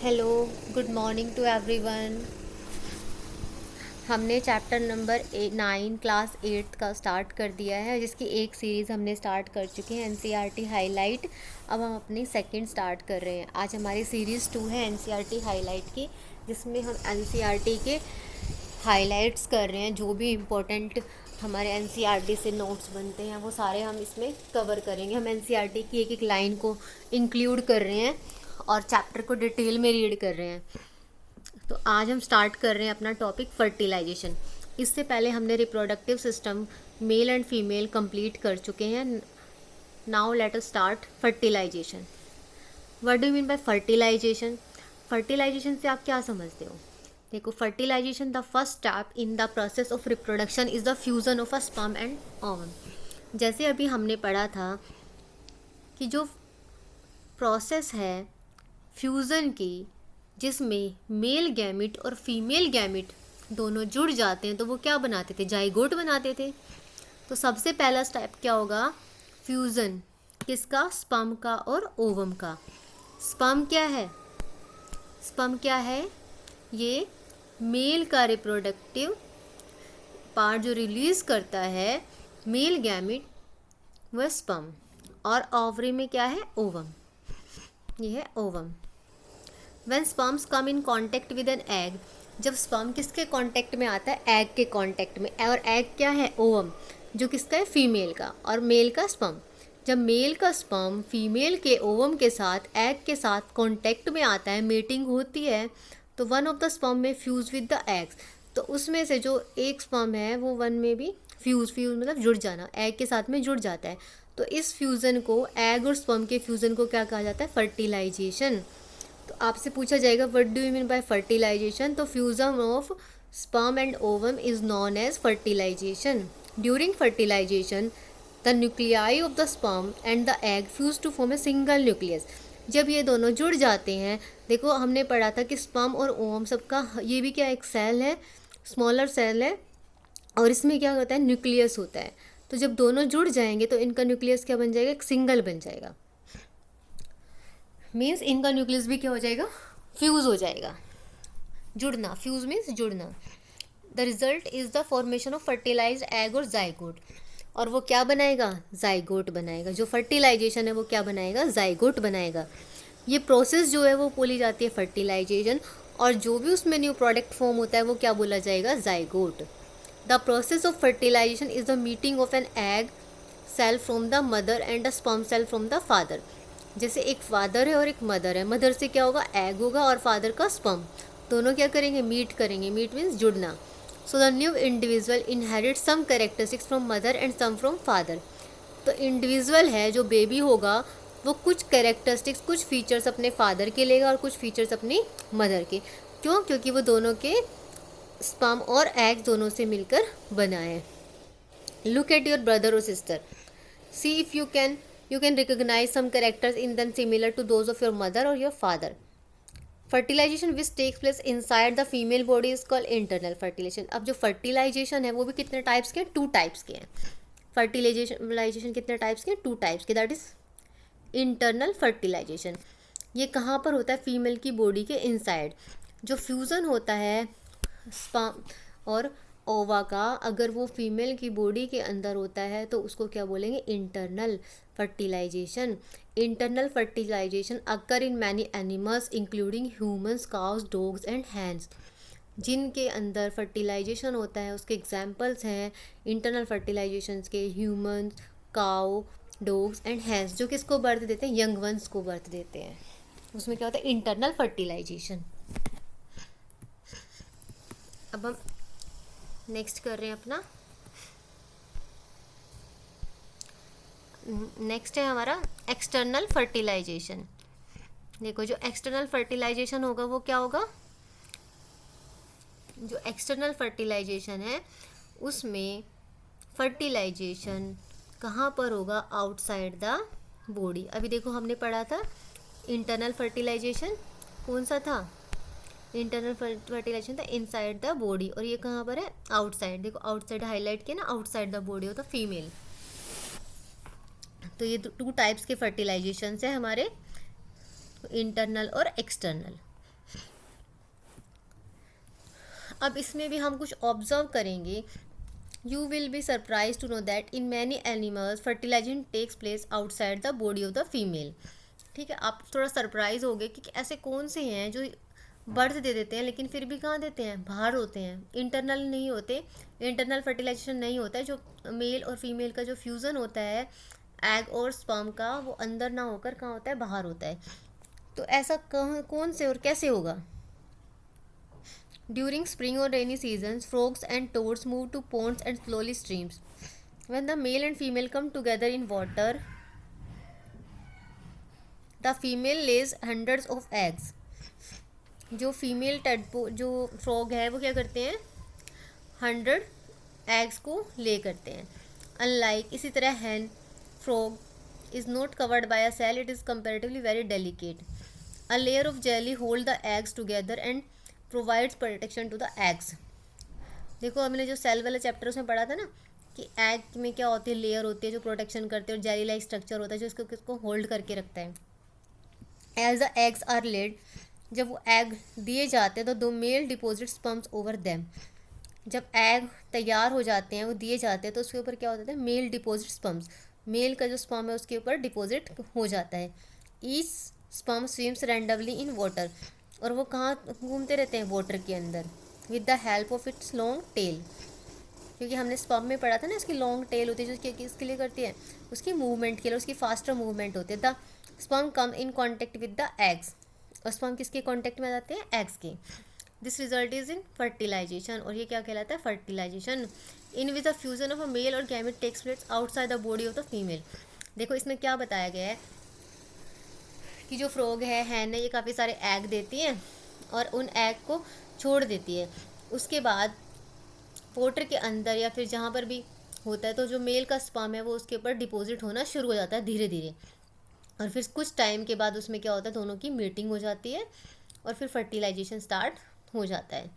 Hello, good morning to everyone. हमने chapter number 9 class 8 का start कर दिया है, जिसकी एक सीरीज़ हमने स्टार्ट कर चुके हैं एनसीईआरटी हाईलाइट। अब हम अपनी सेकंड स्टार्ट कर रहे हैं। आज हमारी सीरीज़ 2 है एनसीईआरटी हाईलाइट की, जिसमें हम एनसीईआरटी के हाईलाइट्स कर रहे हैं। जो भी इम्पोर्टेंट हमारे एनसीईआरटी से नोट्स बनते हैं वो सारे हम इसमें कवर करेंगे। हम एनसीईआरटी की एक एक लाइन को इंक्लूड कर रहे हैं और चैप्टर को डिटेल में रीड कर रहे हैं। तो आज हम स्टार्ट कर रहे हैं अपना टॉपिक फर्टिलाइजेशन। इससे पहले हमने reproductive system male and female complete कर चुके हैं। Now let us start fertilisation. What do you mean by fertilisation? Fertilisation से आप क्या समझते हो? देखो, fertilisation the first step in the process of reproduction is the fusion of a sperm and ovum. जैसे अभी हमने पढ़ा था कि जो प्रोसेस है फ्यूज़न की, जिसमें मेल गैमिट और फीमेल गैमिट दोनों जुड़ जाते हैं, तो वो क्या बनाते थे? जाइगोट बनाते थे। तो सबसे पहला स्टेप क्या होगा? फ्यूज़न किसका? स्पर्म का और ओवम का। स्पर्म क्या है? स्पर्म क्या है? ये मेल का रिप्रोडक्टिव पार्ट जो रिलीज करता है मेल गैमिट, वह स्पर्म। और ओवरी में क्या है? ओवम। ये है ovum. When sperms come in contact with an egg, जब स्पर्म किसके कांटेक्ट में आता है? एग के कांटेक्ट में। और एग क्या है? ओवम, जो किसका है? फीमेल का। और मेल का स्पर्म। जब मेल का स्पर्म फीमेल के ओवम के साथ, एग के साथ कांटेक्ट में आता है, मेटिंग होती है, तो वन ऑफ द स्पर्म में फ्यूज विद द एग्स। तो उसमें से जो एक स्पर्म है वो वन में भी फ्यूज मतलब जुड़ जाना, एग के साथ में जुड़ जाता है। तो इस फ्यूज़न को, एग और स्पर्म के फ्यूज़न को क्या कहा जाता है? फर्टिलाइजेशन। तो आपसे पूछा जाएगा what do you mean by fertilisation? तो fusion of sperm and ovum is known as fertilisation. During fertilisation the nuclei of the sperm and the egg fuse to form a single nucleus. जब ये दोनों जुड़ जाते हैं, देखो हमने पढ़ा था कि स्पर्म और ओवम सबका ये भी क्या एक सेल है, स्मॉलर सेल है, और इसमें क्या होता है? न्यूक्लियस होता है। तो जब दोनों जुड़ जाएंगे तो इनका न्यूक्लियस क्या बन जाएगा? एक सिंगल बन जाएगा। मीन्स इनका न्यूक्लियस भी क्या हो जाएगा? फ्यूज़ हो जाएगा। जुड़ना, फ्यूज़ मीन्स जुड़ना। The result is the formation of fertilised egg और जाइगोट। और वो क्या बनाएगा? जाइगोट बनाएगा। जो फर्टिलाइजेशन है वो क्या बनाएगा? जाइगोट बनाएगा। ये प्रोसेस जो है वो बोली जाती है फर्टिलाइजेशन, और जो भी उसमें न्यू प्रोडक्ट फॉर्म होता है वो क्या बोला जाएगा? Zygote. The process of fertilisation is the meeting of an egg cell from the mother and a sperm cell from the father. जैसे एक फादर है और एक मदर है, मदर से क्या होगा? एग होगा, और फादर का स्पर्म। दोनों क्या करेंगे? मीट करेंगे। मीट मीन्स जुड़ना। So the new individual inherit some characteristics from mother and some from father. तो इंडिविजुअल है जो बेबी होगा, वो कुछ कैरेक्टरिस्टिक्स, कुछ फीचर्स अपने फादर के लेगा और कुछ फीचर्स अपनी मदर के। क्यों? क्योंकि वो दोनों के स्पर्म और एग दोनों से मिलकर बना है। लुक एट योर ब्रदर और sister, see if you can recognize some characters in them similar to those of your mother or your father. Fertilization which takes place inside the female body is called internal fertilization. अब जो fertilization है वो भी कितने types के हैं? 2 types के हैं। फर्टिलाइजेशन कितने टाइप्स के हैं? 2 टाइप्स के। That is internal fertilisation. ये कहाँ पर होता है? फीमेल की बॉडी के इनसाइड। जो फ्यूज़न होता है स्पर्म और ओवा का, अगर वो फीमेल की बॉडी के अंदर होता है तो उसको क्या बोलेंगे? Internal fertilisation. Internal fertilisation occur in many animals including humans, cows, dogs and hands. जिनके अंदर फर्टिलाइजेशन होता है उसके एग्जाम्पल्स हैं इंटरनल फर्टिलाइजेशन के humans, cow, dogs and hands, जो किसको बर्थ देते हैं? यंग वंस को बर्थ देते हैं। उसमें क्या होता है? Internal fertilization. अब हम नेक्स्ट कर रहे हैं अपना, नेक्स्ट है हमारा एक्सटर्नल फर्टिलाइजेशन। देखो, जो एक्सटर्नल फर्टिलाइजेशन होगा वो क्या होगा? जो एक्सटर्नल फर्टिलाइजेशन है उसमें फर्टिलाइजेशन कहाँ पर होगा? Outside the body. अभी देखो हमने पढ़ा था इंटरनल फर्टिलाइजेशन कौन सा था? इंटरनल फर्टिलाइजेशन था इनसाइड द बॉडी, और ये कहाँ पर है? आउटसाइड। देखो आउटसाइड हाईलाइट किया ना, आउटसाइड द बॉडी होता फीमेल। तो ये 2 टाइप्स के फर्टिलाइजेशन है हमारे, इंटरनल और एक्सटर्नल। अब इसमें भी हम कुछ ऑब्जर्व करेंगे। You will be surprise to know that in many animals fertilization takes place outside the body of the female. ठीक है, आप थोड़ा सरप्राइज हो गए कि ऐसे कौन से हैं जो बर्थ दे देते हैं लेकिन फिर भी कहाँ देते हैं, बाहर होते हैं, इंटरनल नहीं होते, इंटरनल फर्टिलाइजेशन नहीं होता है। जो मेल और फीमेल का जो फ्यूज़न होता है एग और स्पर्म का, वो अंदर ना होकर कहाँ होता है, बाहर होता है। तो ऐसा कौन से और कैसे होगा? During spring or rainy seasons, frogs and toads move to ponds and slowly streams. When the male and female come together in water, the female lays hundreds of eggs. जो फीमेल टडपो जो फ्रॉग है वो क्या करते हैं, 100 eggs को ले करते हैं। अनलाइक इसी तरह हैन frog is not covered by a cell, it is comparatively very delicate. A layer of jelly hold the eggs together and provides protection to the eggs. देखो हमने जो सेल वाला चैप्टर उसमें पढ़ा था ना कि एग में क्या होती है, लेयर होती है जो प्रोटेक्शन करती है, और जेली लाइक स्ट्रक्चर होता है जो इसको किसको होल्ड करके रखता है। As the eggs are laid, जब वो एग दिए जाते हैं तो दो male deposit sperms over them. जब एग तैयार हो जाते हैं, वो दिए जाते हैं, तो उसके ऊपर क्या होता है, मेल डिपोजिट स्पर्म्स, मेल का जो स्पर्म है उसके ऊपर डिपॉजिट हो जाता है। Each sperm swims randomly in water, और वो कहाँ घूमते रहते हैं, वाटर के अंदर, with the help of its long tail. क्योंकि हमने स्पर्म में पढ़ा था ना, इसकी लॉन्ग टेल होती है जो इसके लिए करती है, उसकी मूवमेंट के लिए, उसकी फास्टर मूवमेंट होती है। The sperm come in contact with the eggs, और स्पर्म किसके कॉन्टेक्ट में आ जाते हैं, एग्स के। This result is in fertilisation, और ये क्या कहलाता है, fertilisation. In which the fusion of a male और gamete takes place outside the body of the female. देखो इसमें क्या बताया गया है कि जो फ्रॉग है हैन है, ये काफ़ी सारे एग देती है और उन एग को छोड़ देती है। उसके बाद वाटर के अंदर या फिर जहाँ पर भी होता है, तो जो मेल का स्पर्म है वो उसके ऊपर डिपॉजिट होना शुरू हो जाता है धीरे धीरे, और फिर कुछ टाइम के बाद उसमें क्या होता है, दोनों की मीटिंग हो जाती है और फिर फर्टिलाइजेशन स्टार्ट हो जाता है।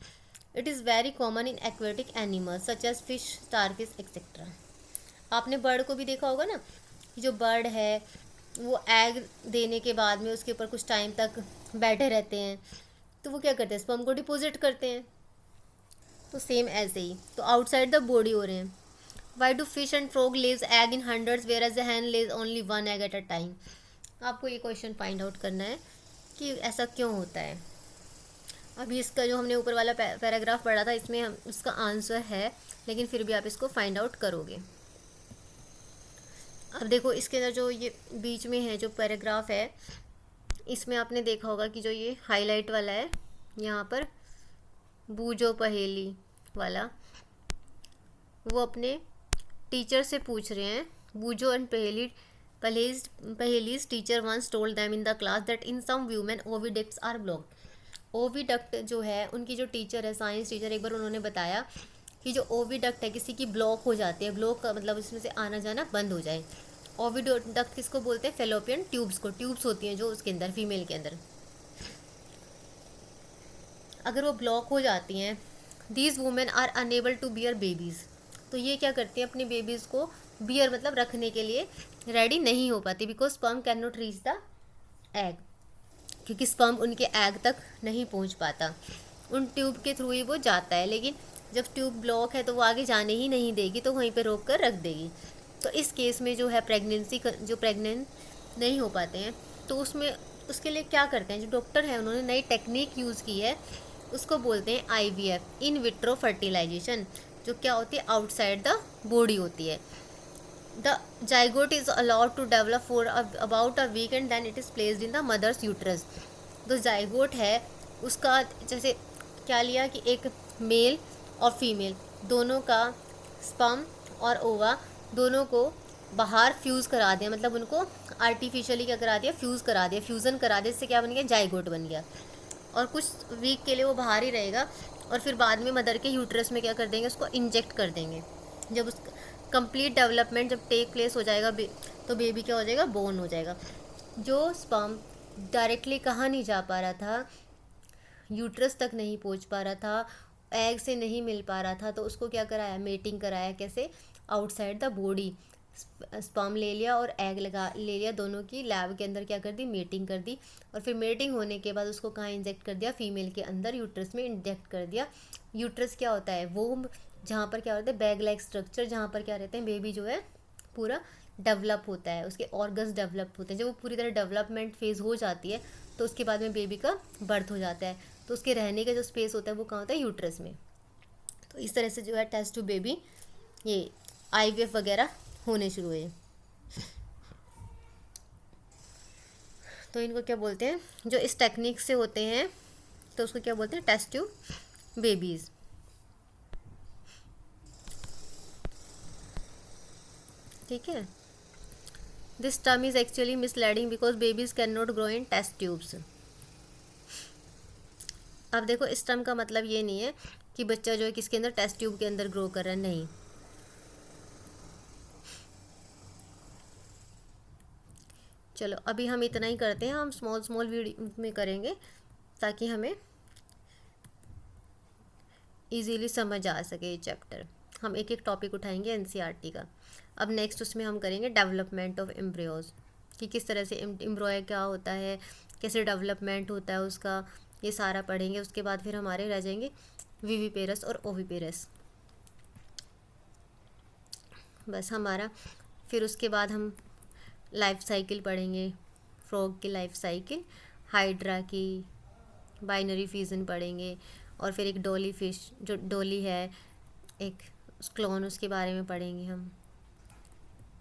It is very common in aquatic animals such as fish, starfish etcetera. आपने बर्ड को भी देखा होगा ना कि जो बर्ड है वो एग देने के बाद में उसके ऊपर कुछ टाइम तक बैठे रहते हैं, तो वो क्या करते हैं, स्पर्म को डिपॉजिट करते हैं। तो सेम ऐसे ही तो आउटसाइड द बॉडी हो रहे हैं। Why do fish and frog lays egg in hundreds whereas the hen lays only one egg at a time. आपको ये क्वेश्चन फाइंड आउट करना है कि ऐसा क्यों होता है। अभी इसका जो हमने ऊपर वाला पैराग्राफ पढ़ा था इसमें हम उसका आंसर है, लेकिन फिर भी आप इसको फाइंड आउट करोगे। अब देखो इसके अंदर जो ये बीच में है जो पैराग्राफ है, इसमें आपने देखा होगा कि जो ये हाईलाइट वाला है यहाँ पर, बूझो पहेली वाला, वो अपने टीचर से पूछ रहे हैं। बूझो एंड पहेलीज teacher once told them in the class that in some women oviducts are blocked. Oviduct जो है उनकी जो टीचर है, साइंस टीचर, एक बार उन्होंने बताया कि जो ओविडक्ट है किसी की ब्लॉक हो जाती है, ब्लॉक का मतलब इसमें से आना जाना बंद हो जाए। ओविडक्ट किसको बोलते हैं, फेलोपियन ट्यूब्स को, ट्यूब्स होती हैं जो उसके अंदर, फीमेल के अंदर, अगर वो ब्लॉक हो जाती हैं, these women are unable to bear babies, तो ये क्या करती हैं, अपने बेबीज़ को बियर मतलब रखने के लिए रेडी नहीं हो पाती, because sperm can not reach the egg, क्योंकि स्पर्म उनके एग तक नहीं पहुंच पाता, उन ट्यूब के थ्रू ही वो जाता है। लेकिन जब ट्यूब ब्लॉक है तो वो आगे जाने ही नहीं देगी, तो वहीं पे रोक कर रख देगी। तो इस केस में जो है प्रेगनेंसी जो प्रेग्नेंट नहीं हो पाते हैं, तो उसमें उसके लिए क्या करते हैं, जो डॉक्टर है उन्होंने नई टेक्निक यूज़ की है, उसको बोलते हैं IVF, इन विट्रो फर्टिलाइजेशन, जो क्या होती है, आउटसाइड द बॉडी होती है। The zygote is allowed to develop for about a week and then it is placed in the mother's uterus. जो जाइगोट है उसका जैसे क्या लिया कि एक मेल और फीमेल दोनों का स्पर्म और ओवा दोनों को बाहर फ्यूज़ करा दिया, मतलब उनको आर्टिफिशियली क्या करा दिया, फ्यूज़ करा दिया, फ्यूज़न करा दिया, इससे क्या बन गया, जाइगोट बन गया, और कुछ वीक के लिए वो बाहर ही रहेगा, और फिर बाद में मदर के यूट्रस में क्या कर देंगे, उसको इंजेक्ट कर देंगे। जब उस कंप्लीट डेवलपमेंट जब टेक प्लेस हो जाएगा तो बेबी क्या हो जाएगा, बोर्न हो जाएगा। जो स्पर्म डायरेक्टली कहाँ नहीं जा पा रहा था, यूट्रस तक नहीं पहुँच पा रहा था, एग से नहीं मिल पा रहा था, तो उसको क्या कराया, मेटिंग कराया, कैसे, आउटसाइड द बॉडी, स्पर्म ले लिया और एग ले लिया, दोनों की लैब के अंदर क्या कर दी, मीटिंग कर दी। और फिर मीटिंग होने के बाद उसको कहाँ इंजेक्ट कर दिया, फीमेल के अंदर यूट्रस में इंजेक्ट कर दिया। यूट्रस क्या होता है, वो जहाँ पर क्या होता है बैग लाइक स्ट्रक्चर, जहाँ पर क्या रहते हैं बेबी जो है पूरा डेवलप होता है, उसके ऑर्गन्स डेवलप होते हैं। जब वो पूरी तरह डेवलपमेंट फेज़ हो जाती है तो उसके बाद में बेबी का बर्थ हो जाता है। तो उसके रहने का जो स्पेस होता है वो कहाँ होता है, यूट्रस में। तो इस तरह से जो है टेस्ट टू बेबी ये IVF वगैरह होने शुरू हुए। तो इनको क्या बोलते हैं, जो इस टेक्निक से होते हैं तो उसको क्या बोलते हैं, टेस्ट ट्यूब बेबीज़। ठीक है, this term is actually misleading because babies can not grow in test tubes. अब देखो इस टर्म का मतलब ये नहीं है कि बच्चा जो है किसके अंदर, टेस्ट ट्यूब के अंदर ग्रो कर रहा है, नहीं। चलो अभी हम इतना ही करते हैं, हम स्मॉल स्मॉल वीडियो में करेंगे ताकि हमें इजीली समझ आ सके ये चैप्टर। हम एक एक टॉपिक उठाएंगे NCERT का। अब नेक्स्ट उसमें हम करेंगे डेवलपमेंट ऑफ एम्ब्रियोज, कि किस तरह से एम्ब्रियो क्या होता है, कैसे डेवलपमेंट होता है उसका, ये सारा पढ़ेंगे। उसके बाद फिर हमारे रह जाएंगे विविपेरस और ओविपेरस, बस हमारा। फिर उसके बाद हम लाइफ साइकिल पढ़ेंगे, फ्रॉग की लाइफ साइकिल, हाइड्रा की, बाइनरी फिजन पढ़ेंगे। और फिर एक डॉली फिश जो डॉली है, एक क्लोन, उसके बारे में पढ़ेंगे हम,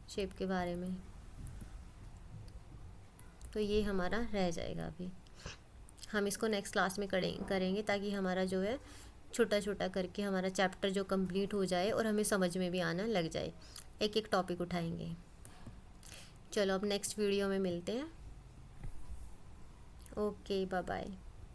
शेप के बारे में। तो ये हमारा रह जाएगा। अभी हम इसको नेक्स्ट क्लास में करेंगे ताकि हमारा जो है छोटा छोटा करके हमारा चैप्टर जो कंप्लीट हो जाए और हमें समझ में भी आना लग जाए। एक एक टॉपिक उठाएंगे। चलो अब नेक्स्ट वीडियो में मिलते हैं। Okay, bye bye.